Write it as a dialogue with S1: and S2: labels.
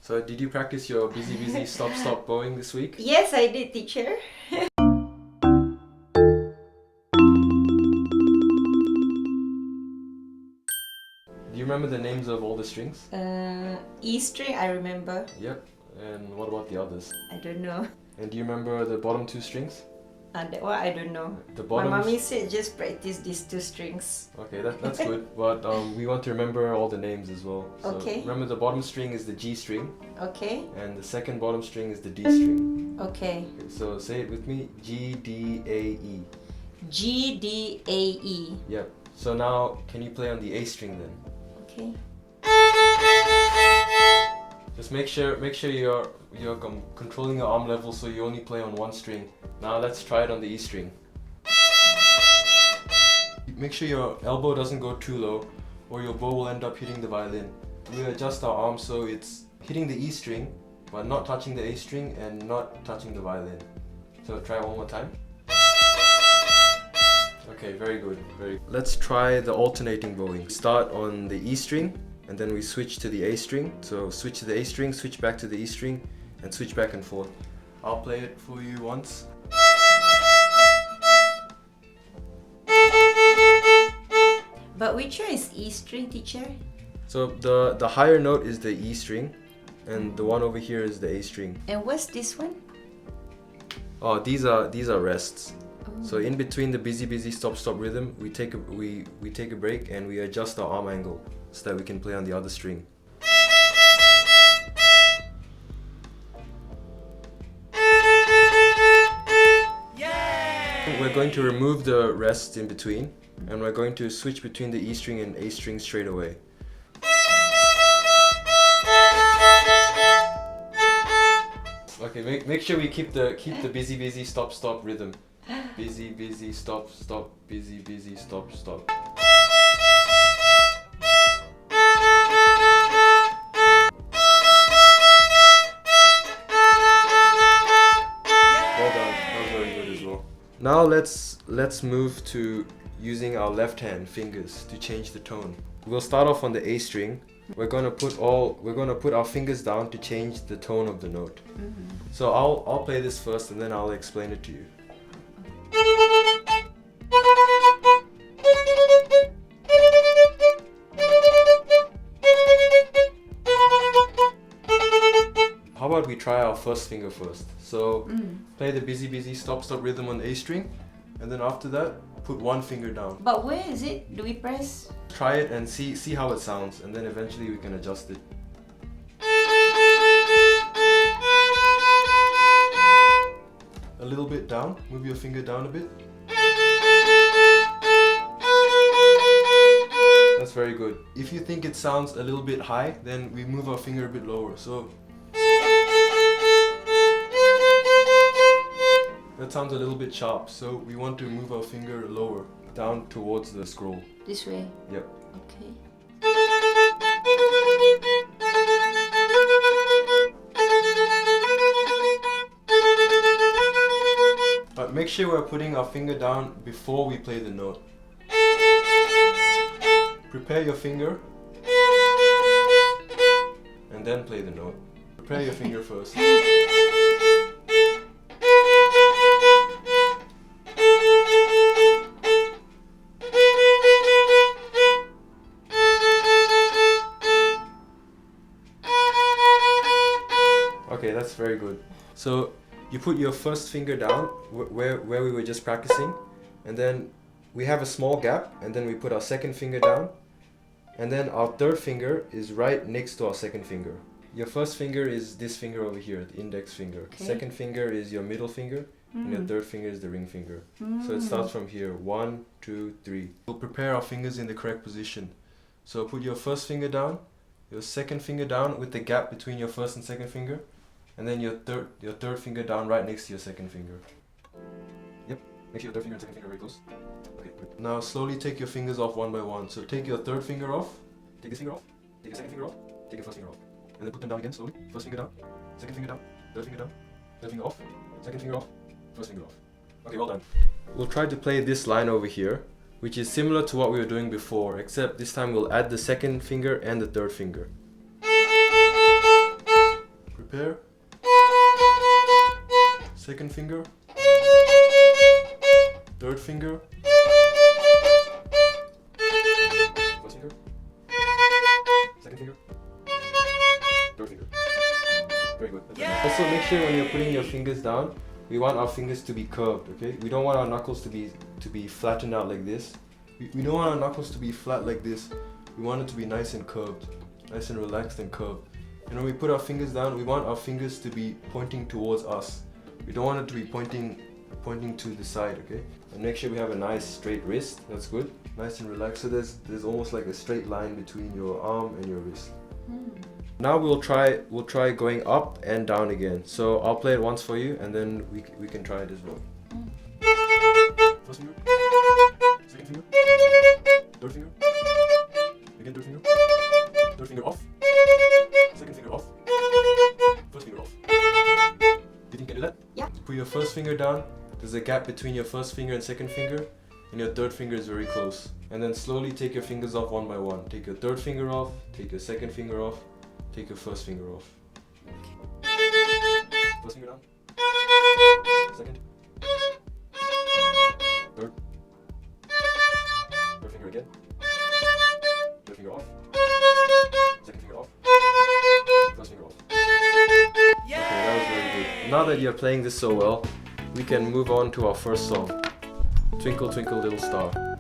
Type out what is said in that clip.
S1: So did you practice your busy stop bowing this week?
S2: Yes, I did, teacher.
S1: Do you remember the names of all the strings?
S2: E string, I remember.
S1: Yep. And what about the others?
S2: I don't know.
S1: And do you remember the bottom two strings?
S2: That one I don't know.
S1: The
S2: My
S1: bottom.
S2: mommy said just practice these two strings.
S1: Okay, that's good. But we want to remember all the names as well. So
S2: Okay.
S1: remember the bottom string is the G string,
S2: Okay.
S1: and the second bottom string is the D string.
S2: Okay.
S1: Okay, so say it with me: G D A E.
S2: G D A E.
S1: Yep. So now, can you play on the A string then?
S2: Okay.
S1: Just make sure you're controlling your arm level so you only play on one string. Now let's try it on the E string. Make sure your elbow doesn't go too low or your bow will end up hitting the violin. We adjust our arm so it's hitting the E string but not touching the A string and not touching the violin. So try one more time. Okay, very good. Let's try the alternating bowing. Start on the E string and then we switch to the A string. So switch to the A string, switch back to the E string and switch back and forth. I'll play it for you once.
S2: But which one is E string, teacher?
S1: So the higher note is the E string and the one over here is the A string.
S2: And what's this one?
S1: Oh, these are rests.
S2: Oh.
S1: So in between the busy stop rhythm, we take a break and we adjust our arm angle so that we can play on the other string. Yay! We're going to remove the rests in between and we're going to switch between the E string and A string straight away. Okay, make sure we keep the busy stop rhythm. Busy stop busy stop. Well done. That was very good as well. Now let's move to using our left hand fingers to change the tone. We'll start off on the A string. We're gonna put our fingers down to change the tone of the note.
S2: Mm-hmm.
S1: So I'll play this first and then I'll explain it to you. How about we try our first finger first? So play the busy stop rhythm on the A string, and then after that put one finger down.
S2: But where is it? Do we press?
S1: Try it and see how it sounds, and then eventually we can adjust it. A little bit down, move your finger down a bit. That's very good. If you think it sounds a little bit high, then we move our finger a bit lower. So that sounds a little bit sharp, so we want to move our finger lower, down towards the scroll.
S2: This way?
S1: Yep.
S2: Okay.
S1: But make sure we're putting our finger down before we play the note. Prepare your finger and then play the note. Prepare your finger first. Okay, that's very good. So you put your first finger down where we were just practicing, and then we have a small gap, and then we put our second finger down, and then our third finger is right next to our second finger. Your first finger is this finger over here, the index finger.
S2: Okay.
S1: Second finger is your middle finger, and your third finger is the ring finger. So it starts from here, 1, 2, 3. We'll prepare our fingers in the correct position. So put your first finger down, your second finger down with the gap between your first and second finger, and then your third finger down right next to your second finger. Yep, make sure your third finger and second finger are very close. Okay, good. Now slowly take your fingers off one by one. So take your third finger off, take this finger off, take your second finger off, take your first finger off. And then put them down again slowly. First finger down, second finger down, third finger down, third finger off, second finger off, first finger off. Okay, well done. We'll try to play this line over here, which is similar to what we were doing before, except this time we'll add the second finger and the third finger. second finger, third finger, first finger, second finger, third finger. Very good. Also make sure when you're putting your fingers down, we want our fingers to be curved, okay? We don't want our knuckles to be flattened out like this. We don't want our knuckles to be flat like this. We want it to be nice and curved, nice and relaxed and curved. And when we put our fingers down, we want our fingers to be pointing towards us. We don't want it to be pointing to the side, okay? And make sure we have a nice straight wrist. That's good. Nice and relaxed. So there's almost like a straight line between your arm and your wrist. Now we'll try going up and down again. So I'll play it once for you, and then we can try it as well. First finger, second finger, third finger, again third finger, third finger off, second finger off, first finger off. You think you can do that?
S2: Yeah.
S1: Put your first finger down. There's a gap between your first finger and second finger, and your third finger is very close. And then slowly take your fingers off one by one. Take your third finger off, take your second finger off, take your first finger off. First finger down. Second. Third. Third finger again. Third finger off. Second finger off. First finger off. Okay, that was very good. Now that you're playing this so well, we can move on to our first song. Twinkle Twinkle Little Star.